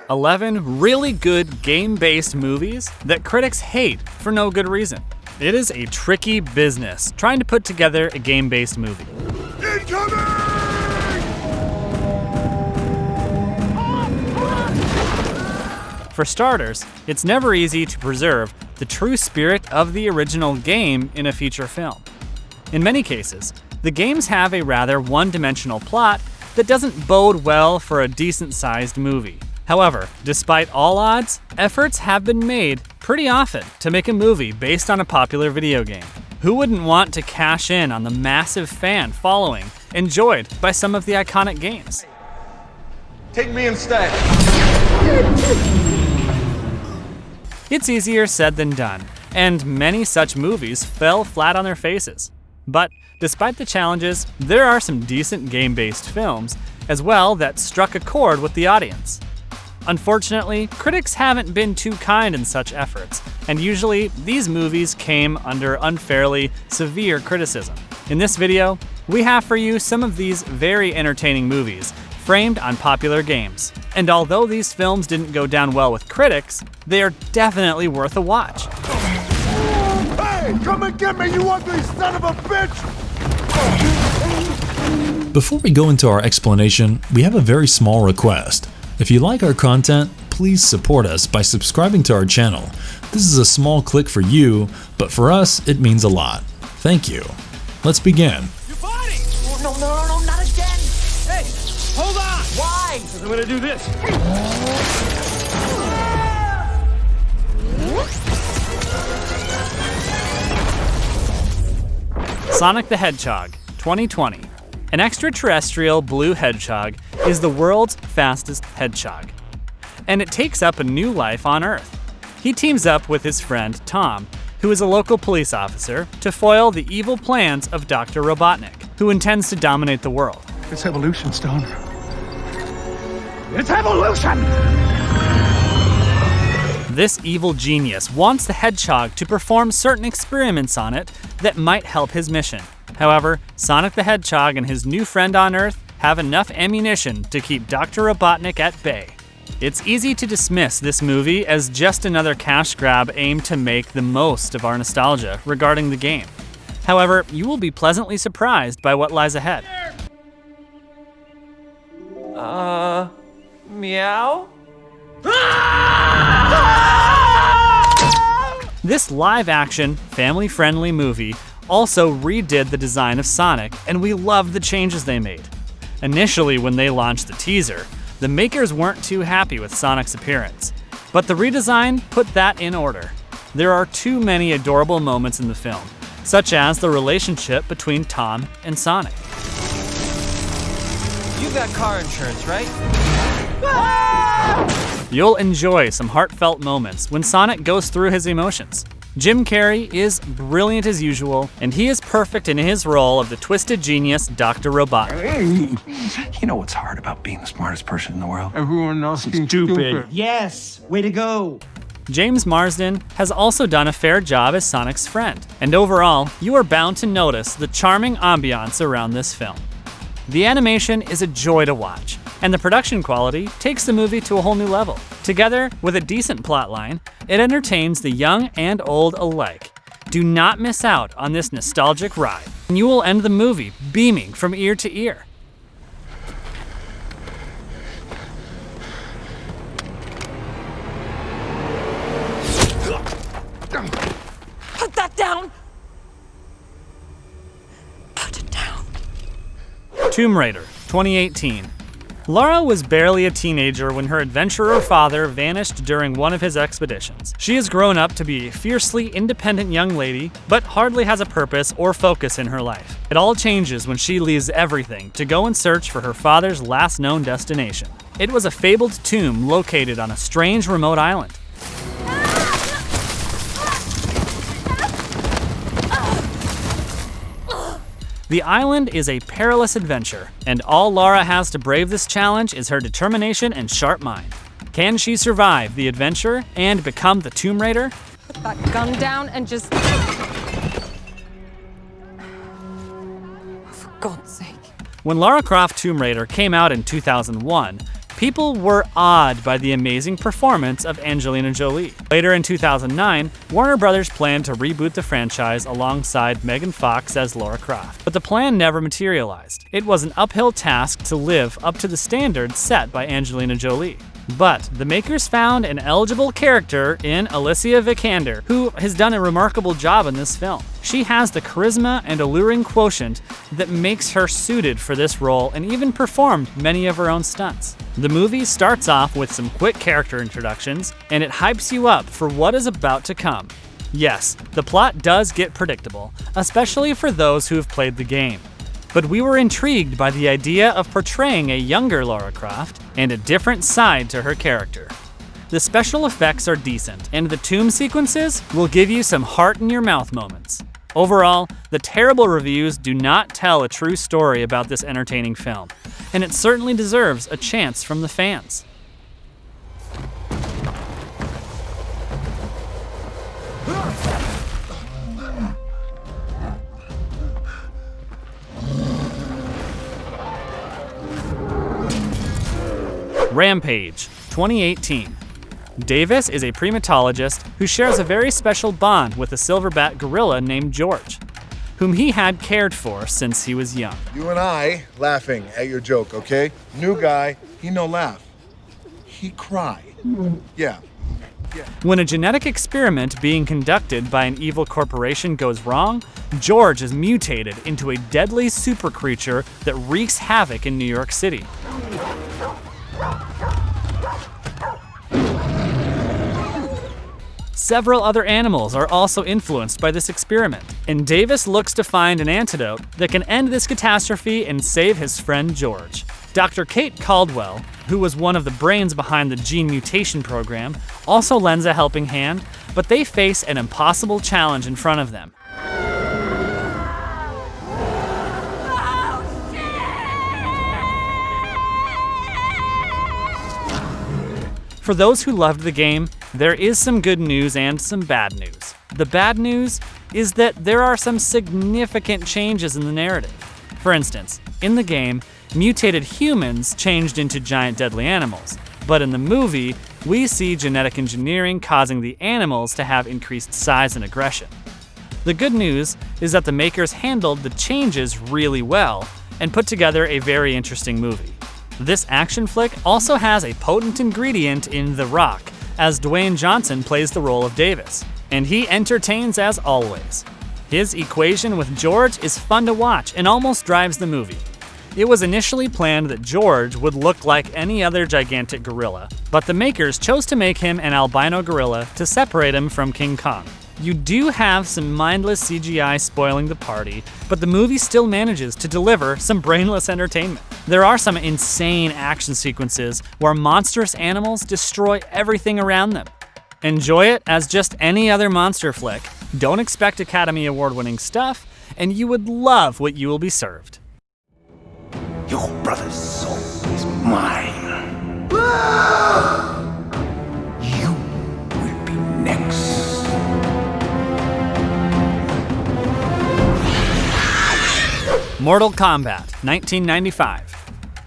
11 really good game-based movies that critics hate for no good reason. It is a tricky business trying to put together a game-based movie. Incoming! For starters, it's never easy to preserve the true spirit of the original game in a feature film. In many cases, the games have a rather one-dimensional plot that doesn't bode well for a decent-sized movie. However, despite all odds, efforts have been made pretty often to make a movie based on a popular video game. Who wouldn't want to cash in on the massive fan following enjoyed by some of the iconic games? Take me instead. It's easier said than done, and many such movies fell flat on their faces. But despite the challenges, there are some decent game-based films as well that struck a chord with the audience. Unfortunately, critics haven't been too kind in such efforts, and usually these movies came under unfairly severe criticism. In this video, we have for you some of these very entertaining movies framed on popular games. And although these films didn't go down well with critics, they are definitely worth a watch. Hey, come and get me, you ugly son of a bitch! Before we go into our explanation, we have a very small request. If you like our content, please support us by subscribing to our channel. This is a small click for you, but for us, it means a lot. Thank you. Let's begin. Your body! No, not again! Hey, hold on! Why? Because I'm gonna do this. Sonic the Hedgehog, 2020. An extraterrestrial blue hedgehog is the world's fastest hedgehog, and it takes up a new life on Earth. He teams up with his friend Tom, who is a local police officer, to foil the evil plans of Dr. Robotnik, who intends to dominate the world. It's evolution, Stone. It's evolution! This evil genius wants the hedgehog to perform certain experiments on it that might help his mission. However, Sonic the Hedgehog and his new friend on Earth have enough ammunition to keep Dr. Robotnik at bay. It's easy to dismiss this movie as just another cash grab aimed to make the most of our nostalgia regarding the game. However, you will be pleasantly surprised by what lies ahead. Meow? This live-action, family-friendly movie also redid the design of Sonic, and we loved the changes they made. Initially, when they launched the teaser, the makers weren't too happy with Sonic's appearance, but the redesign put that in order. There are too many adorable moments in the film, such as the relationship between Tom and Sonic. You got car insurance, right? You'll enjoy some heartfelt moments when Sonic goes through his emotions. Jim Carrey is brilliant as usual, and he is perfect in his role of the twisted genius Dr. Robotnik. You know what's hard about being the smartest person in the world? Everyone else is stupid. Yes! Way to go! James Marsden has also done a fair job as Sonic's friend, and overall, you are bound to notice the charming ambiance around this film. The animation is a joy to watch, and the production quality takes the movie to a whole new level. Together with a decent plotline, it entertains the young and old alike. Do not miss out on this nostalgic ride, and you will end the movie beaming from ear to ear. Put that down! Put it down. Tomb Raider, 2018. Lara was barely a teenager when her adventurer father vanished during one of his expeditions. She has grown up to be a fiercely independent young lady, but hardly has a purpose or focus in her life. It all changes when she leaves everything to go and search for her father's last known destination. It was a fabled tomb located on a strange remote island. The island is a perilous adventure, and all Lara has to brave this challenge is her determination and sharp mind. Can she survive the adventure and become the Tomb Raider? Put that gun down and just... For God's sake. When Lara Croft Tomb Raider came out in 2001, People were awed by the amazing performance of Angelina Jolie. Later in 2009, Warner Brothers planned to reboot the franchise alongside Megan Fox as Lara Croft, but the plan never materialized. It was an uphill task to live up to the standards set by Angelina Jolie. But the makers found an eligible character in Alicia Vikander, who has done a remarkable job in this film. She has the charisma and alluring quotient that makes her suited for this role and even performed many of her own stunts. The movie starts off with some quick character introductions, and it hypes you up for what is about to come. Yes, the plot does get predictable, especially for those who have played the game. But we were intrigued by the idea of portraying a younger Lara Croft and a different side to her character. The special effects are decent, and the tomb sequences will give you some heart-in-your-mouth moments. Overall, the terrible reviews do not tell a true story about this entertaining film, and it certainly deserves a chance from the fans. Rampage, 2018. Davis is a primatologist who shares a very special bond with a silverback gorilla named George, whom he had cared for since he was young. You and I laughing at your joke, okay? New guy, he no laugh. He cry. Yeah. When a genetic experiment being conducted by an evil corporation goes wrong, George is mutated into a deadly super creature that wreaks havoc in New York City. Several other animals are also influenced by this experiment, and Davis looks to find an antidote that can end this catastrophe and save his friend George. Dr. Kate Caldwell, who was one of the brains behind the gene mutation program, also lends a helping hand, but they face an impossible challenge in front of them. For those who loved the game, there is some good news and some bad news. The bad news is that there are some significant changes in the narrative. For instance, in the game, mutated humans changed into giant deadly animals, but in the movie, we see genetic engineering causing the animals to have increased size and aggression. The good news is that the makers handled the changes really well and put together a very interesting movie. This action flick also has a potent ingredient in The Rock, as Dwayne Johnson plays the role of Davis, and he entertains as always. His equation with George is fun to watch and almost drives the movie. It was initially planned that George would look like any other gigantic gorilla, but the makers chose to make him an albino gorilla to separate him from King Kong. You do have some mindless CGI spoiling the party, but the movie still manages to deliver some brainless entertainment. There are some insane action sequences where monstrous animals destroy everything around them. Enjoy it as just any other monster flick, don't expect Academy Award-winning stuff, and you would love what you will be served. Your brother's soul is mine. You will be next. Mortal Kombat, 1995.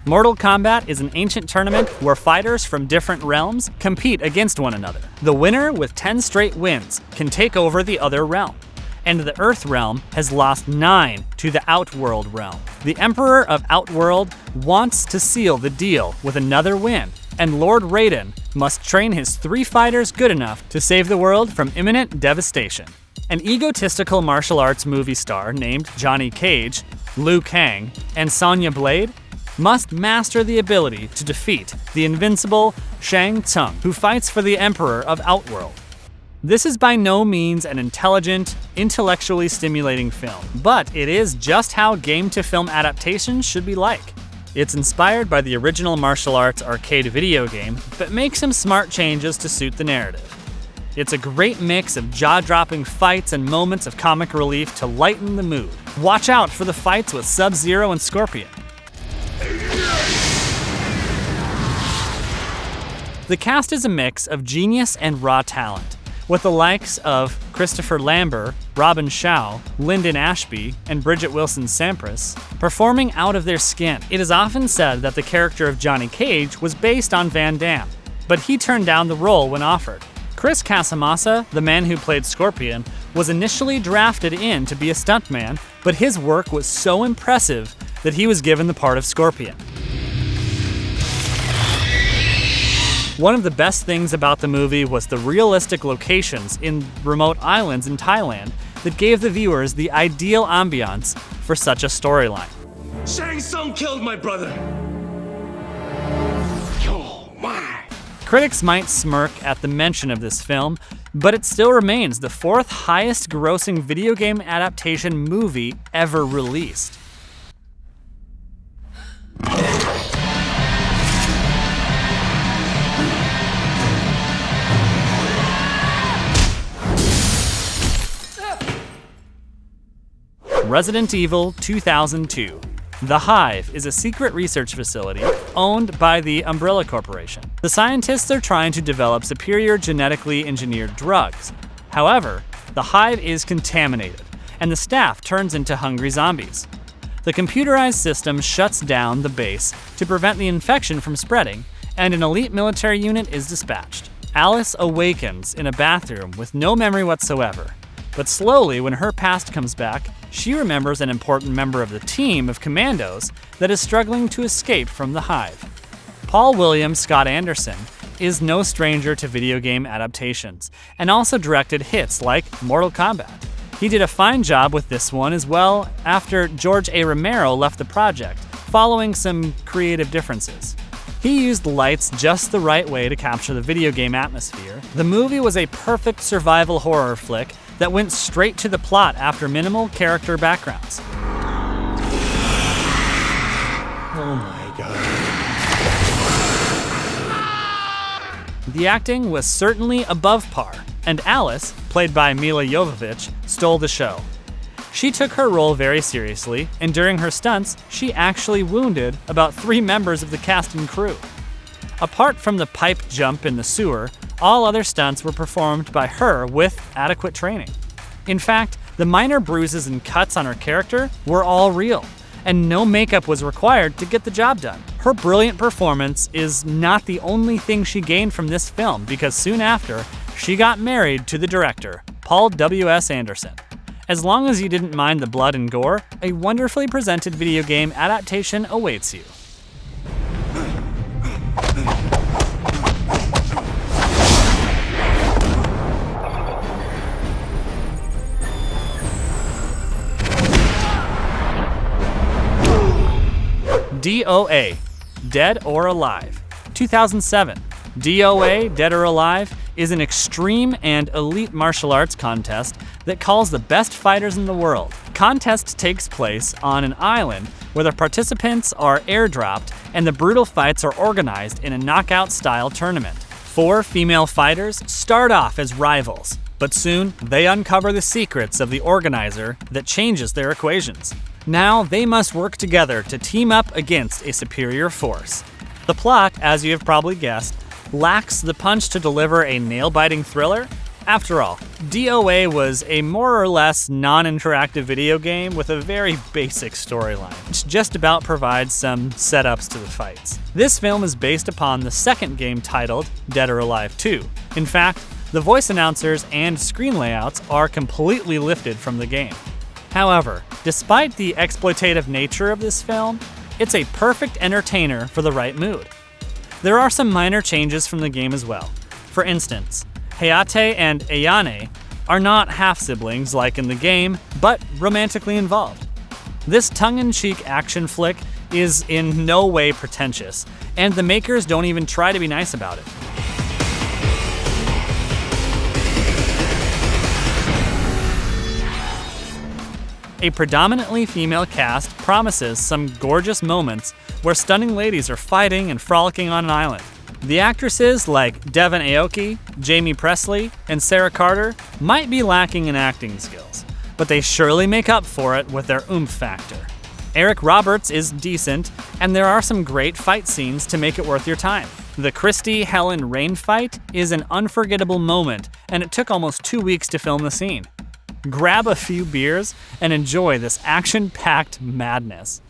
Mortal Kombat is an ancient tournament where fighters from different realms compete against one another. The winner with 10 straight wins can take over the other realm, and the Earth realm has lost 9 to the Outworld realm. The Emperor of Outworld wants to seal the deal with another win, and Lord Raiden must train his 3 fighters good enough to save the world from imminent devastation. An egotistical martial arts movie star named Johnny Cage, Liu Kang, and Sonya Blade must master the ability to defeat the invincible Shang Tsung, who fights for the Emperor of Outworld. This is by no means an intelligent, intellectually stimulating film, but it is just how game-to-film adaptations should be like. It's inspired by the original martial arts arcade video game, but makes some smart changes to suit the narrative. It's a great mix of jaw-dropping fights and moments of comic relief to lighten the mood. Watch out for the fights with Sub-Zero and Scorpion. The cast is a mix of genius and raw talent, with the likes of Christopher Lambert, Robin Shaw, Lyndon Ashby, and Bridget Wilson-Sampras performing out of their skin. It is often said that the character of Johnny Cage was based on Van Damme, but he turned down the role when offered. Chris Casamassa, the man who played Scorpion, was initially drafted in to be a stuntman, but his work was so impressive that he was given the part of Scorpion. One of the best things about the movie was the realistic locations in remote islands in Thailand that gave the viewers the ideal ambiance for such a storyline. Shang Tsung killed my brother. You're mine. Critics might smirk at the mention of this film, but it still remains the 4th highest grossing video game adaptation movie ever released. Resident Evil 2002. The Hive is a secret research facility owned by the Umbrella Corporation. The scientists are trying to develop superior genetically engineered drugs. However, the Hive is contaminated, and the staff turns into hungry zombies. The computerized system shuts down the base to prevent the infection from spreading, and an elite military unit is dispatched. Alice awakens in a bathroom with no memory whatsoever. But slowly, when her past comes back, she remembers an important member of the team of commandos that is struggling to escape from the Hive. Paul William Scott Anderson is no stranger to video game adaptations, and also directed hits like Mortal Kombat. He did a fine job with this one as well after George A. Romero left the project, following some creative differences. He used lights just the right way to capture the video game atmosphere. The movie was a perfect survival horror flick that went straight to the plot after minimal character backgrounds. Oh my god. The acting was certainly above par, and Alice, played by Mila Jovovich, stole the show. She took her role very seriously, and during her stunts, she actually wounded about 3 members of the cast and crew. Apart from the pipe jump in the sewer, all other stunts were performed by her with adequate training. In fact, the minor bruises and cuts on her character were all real, and no makeup was required to get the job done. Her brilliant performance is not the only thing she gained from this film, because soon after, she got married to the director, Paul W.S. Anderson. As long as you didn't mind the blood and gore, a wonderfully presented video game adaptation awaits you. DOA, Dead or Alive. 2007. DOA, Dead or Alive, is an extreme and elite martial arts contest that calls the best fighters in the world. The contest takes place on an island where the participants are airdropped and the brutal fights are organized in a knockout-style tournament. 4 female fighters start off as rivals, but soon they uncover the secrets of the organizer that changes their equations. Now they must work together to team up against a superior force. The plot, as you have probably guessed, lacks the punch to deliver a nail-biting thriller. After all, DOA was a more or less non-interactive video game with a very basic storyline, which just about provides some setups to the fights. This film is based upon the second game titled Dead or Alive 2. In fact, the voice announcers and screen layouts are completely lifted from the game. However, despite the exploitative nature of this film, it's a perfect entertainer for the right mood. There are some minor changes from the game as well. For instance, Hayate and Ayane are not half-siblings like in the game, but romantically involved. This tongue-in-cheek action flick is in no way pretentious, and the makers don't even try to be nice about it. A predominantly female cast promises some gorgeous moments where stunning ladies are fighting and frolicking on an island. The actresses like Devon Aoki, Jamie Presley, and Sarah Carter might be lacking in acting skills, but they surely make up for it with their oomph factor. Eric Roberts is decent, and there are some great fight scenes to make it worth your time. The Christy Helen Rain fight is an unforgettable moment, and it took almost 2 weeks to film the scene. Grab a few beers and enjoy this action-packed madness.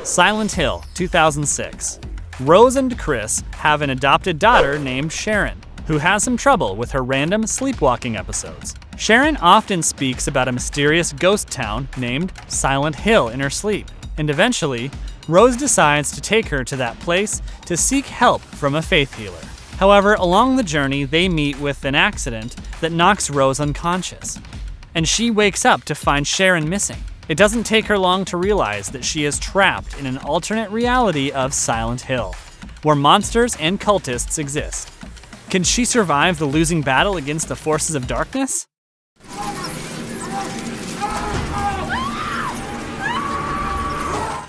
Silent Hill, 2006. Rose and Chris have an adopted daughter named Sharon, who has some trouble with her random sleepwalking episodes. Sharon often speaks about a mysterious ghost town named Silent Hill in her sleep, and eventually, Rose decides to take her to that place to seek help from a faith healer. However, along the journey, they meet with an accident that knocks Rose unconscious, and she wakes up to find Sharon missing. It doesn't take her long to realize that she is trapped in an alternate reality of Silent Hill, where monsters and cultists exist. Can she survive the losing battle against the forces of darkness?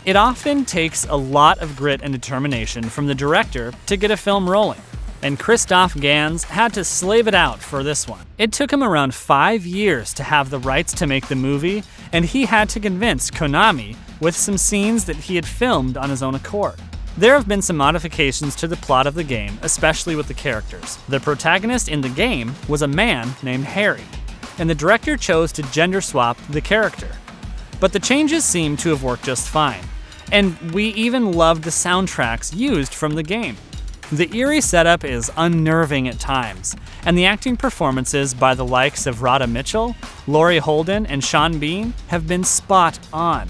It often takes a lot of grit and determination from the director to get a film rolling, and Christoph Gans had to slave it out for this one. It took him around 5 years to have the rights to make the movie, and he had to convince Konami with some scenes that he had filmed on his own accord. There have been some modifications to the plot of the game, especially with the characters. The protagonist in the game was a man named Harry, and the director chose to gender swap the character. But the changes seem to have worked just fine, and we even loved the soundtracks used from the game. The eerie setup is unnerving at times, and the acting performances by the likes of Radha Mitchell, Laurie Holden, and Sean Bean have been spot on.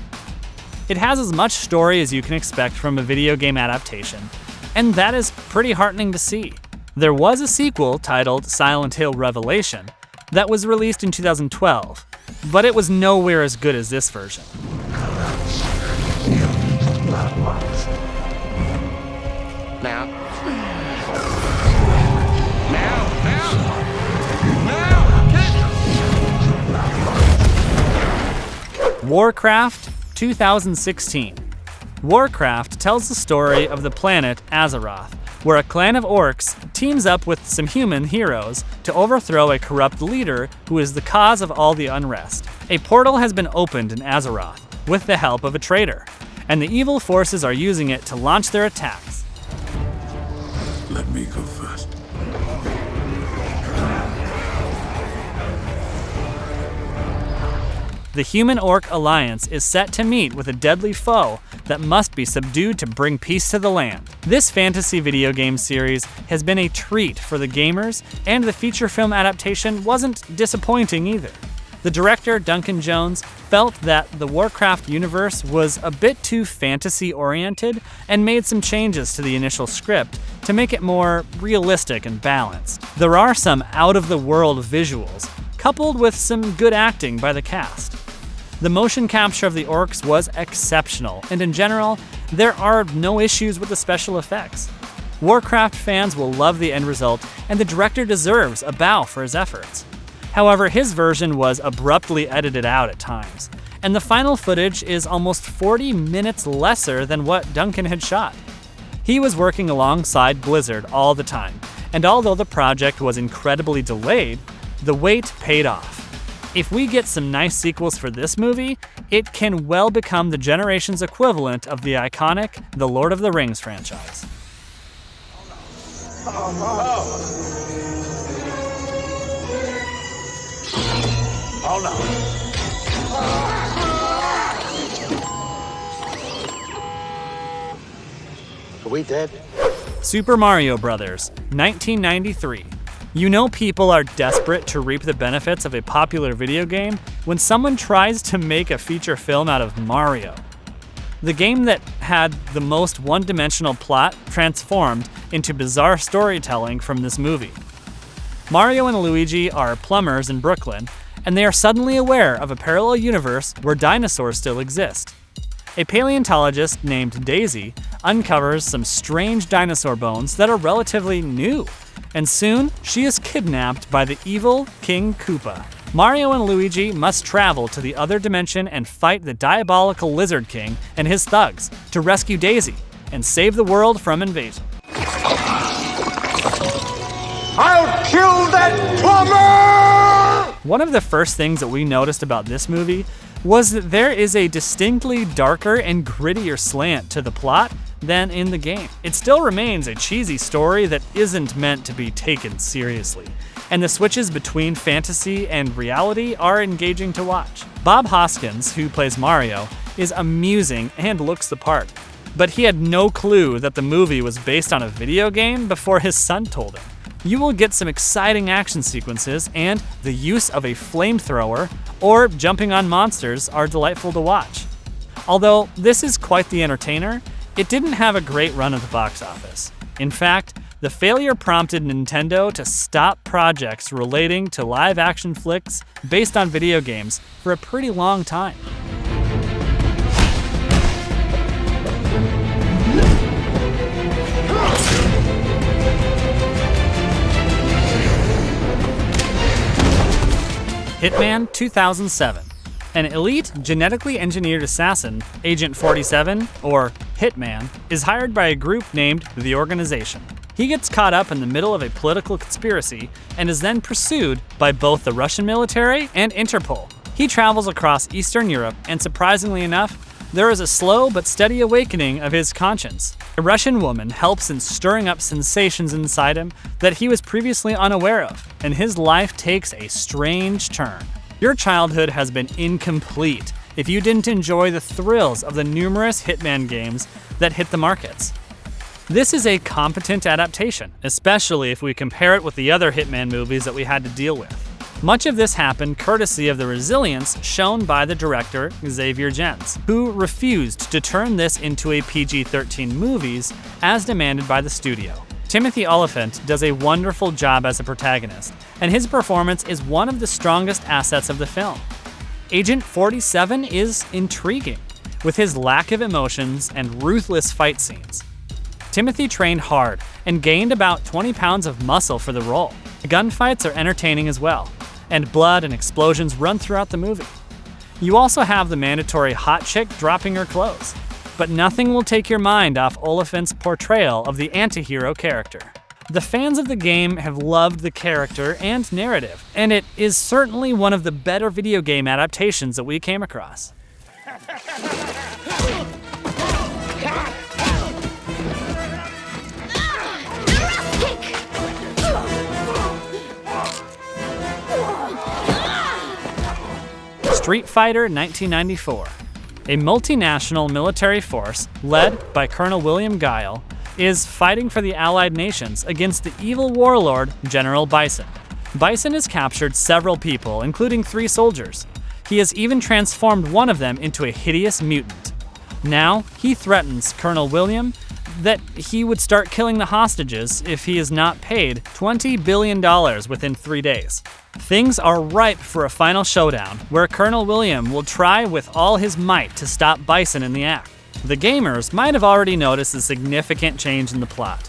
It has as much story as you can expect from a video game adaptation, and that is pretty heartening to see. There was a sequel titled Silent Hill Revelation that was released in 2012, but it was nowhere as good as this version. WARCRAFT, 2016. WARCRAFT tells the story of the planet Azeroth, where a clan of orcs teams up with some human heroes to overthrow a corrupt leader who is the cause of all the unrest. A portal has been opened in Azeroth with the help of a traitor, and the evil forces are using it to launch their attacks. Let me go first. The Human-Orc Alliance is set to meet with a deadly foe that must be subdued to bring peace to the land. This fantasy video game series has been a treat for the gamers, and the feature film adaptation wasn't disappointing either. The director, Duncan Jones, felt that the WARCRAFT universe was a bit too fantasy-oriented and made some changes to the initial script to make it more realistic and balanced. There are some out-of-the-world visuals, coupled with some good acting by the cast. The motion capture of the orcs was exceptional, and in general, there are no issues with the special effects. WARCRAFT fans will love the end result, and the director deserves a bow for his efforts. However, his version was abruptly edited out at times, and the final footage is almost 40 minutes lesser than what Duncan had shot. He was working alongside Blizzard all the time, and although the project was incredibly delayed, the wait paid off. If we get some nice sequels for this movie, it can well become the generation's equivalent of the iconic The Lord of the Rings franchise. Hold on. Are we dead? Super Mario Bros., 1993. You know people are desperate to reap the benefits of a popular video game when someone tries to make a feature film out of Mario. The game that had the most one-dimensional plot transformed into bizarre storytelling from this movie. Mario and Luigi are plumbers in Brooklyn, and they are suddenly aware of a parallel universe where dinosaurs still exist. A paleontologist named Daisy uncovers some strange dinosaur bones that are relatively new, and soon she is kidnapped by the evil King Koopa. Mario and Luigi must travel to the other dimension and fight the diabolical Lizard King and his thugs to rescue Daisy and save the world from invasion. I'll kill that plumber! One of the first things that we noticed about this movie was that there is a distinctly darker and grittier slant to the plot than in the game. It still remains a cheesy story that isn't meant to be taken seriously, and the switches between fantasy and reality are engaging to watch. Bob Hoskins, who plays Mario, is amusing and looks the part, but he had no clue that the movie was based on a video game before his son told him. You will get some exciting action sequences, and the use of a flamethrower or jumping on monsters are delightful to watch. Although this is quite the entertainer, it didn't have a great run at the box office. In fact, the failure prompted Nintendo to stop projects relating to live-action flicks based on video games for a pretty long time. Hitman 2007. An elite, genetically engineered assassin, Agent 47, or Hitman, is hired by a group named The Organization. He gets caught up in the middle of a political conspiracy and is then pursued by both the Russian military and Interpol. He travels across Eastern Europe, and surprisingly enough, there is a slow but steady awakening of his conscience. A Russian woman helps in stirring up sensations inside him that he was previously unaware of, and his life takes a strange turn. Your childhood has been incomplete if you didn't enjoy the thrills of the numerous Hitman games that hit the markets. This is a competent adaptation, especially if we compare it with the other Hitman movies that we had to deal with. Much of this happened courtesy of the resilience shown by the director, Xavier Gens, who refused to turn this into a PG-13 movies as demanded by the studio. Timothy Olyphant does a wonderful job as a protagonist, and his performance is one of the strongest assets of the film. Agent 47 is intriguing, with his lack of emotions and ruthless fight scenes. Timothy trained hard and gained about 20 pounds of muscle for the role. The gunfights are entertaining as well, and blood and explosions run throughout the movie. You also have the mandatory hot chick dropping her clothes, but nothing will take your mind off Oliphant's portrayal of the anti-hero character. The fans of the game have loved the character and narrative, and it is certainly one of the better video game adaptations that we came across. Street Fighter 1994. A multinational military force led by Colonel William Guile is fighting for the Allied nations against the evil warlord General Bison. Bison has captured several people, including 3 soldiers. He has even transformed one of them into a hideous mutant. Now, he threatens Colonel William that he would start killing the hostages if he is not paid $20 billion within 3 days. Things are ripe for a final showdown, where Colonel William will try with all his might to stop Bison in the act. The gamers might have already noticed a significant change in the plot.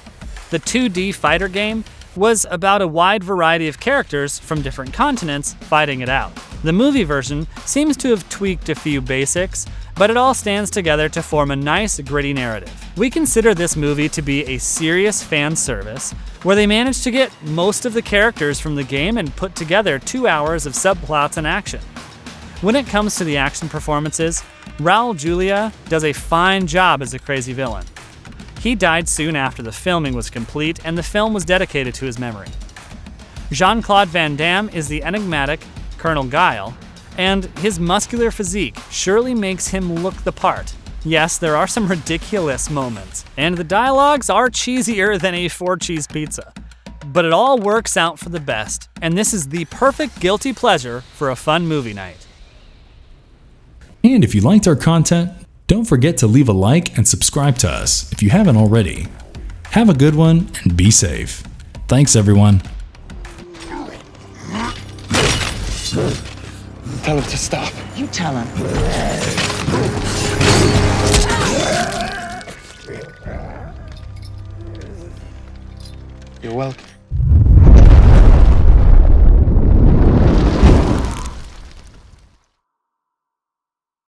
The 2D fighter game was about a wide variety of characters from different continents fighting it out. The movie version seems to have tweaked a few basics, but it all stands together to form a nice, gritty narrative. We consider this movie to be a serious fan service, where they managed to get most of the characters from the game and put together 2 hours of subplots and action. When it comes to the action performances, Raul Julia does a fine job as a crazy villain. He died soon after the filming was complete, and the film was dedicated to his memory. Jean-Claude Van Damme is the enigmatic Colonel Guile, and his muscular physique surely makes him look the part. Yes, there are some ridiculous moments, and the dialogues are cheesier than a 4-cheese pizza. But it all works out for the best, and this is the perfect guilty pleasure for a fun movie night. And if you liked our content, don't forget to leave a like and subscribe to us if you haven't already. Have a good one and be safe. Thanks, everyone. Tell him to stop. You tell him. You're welcome.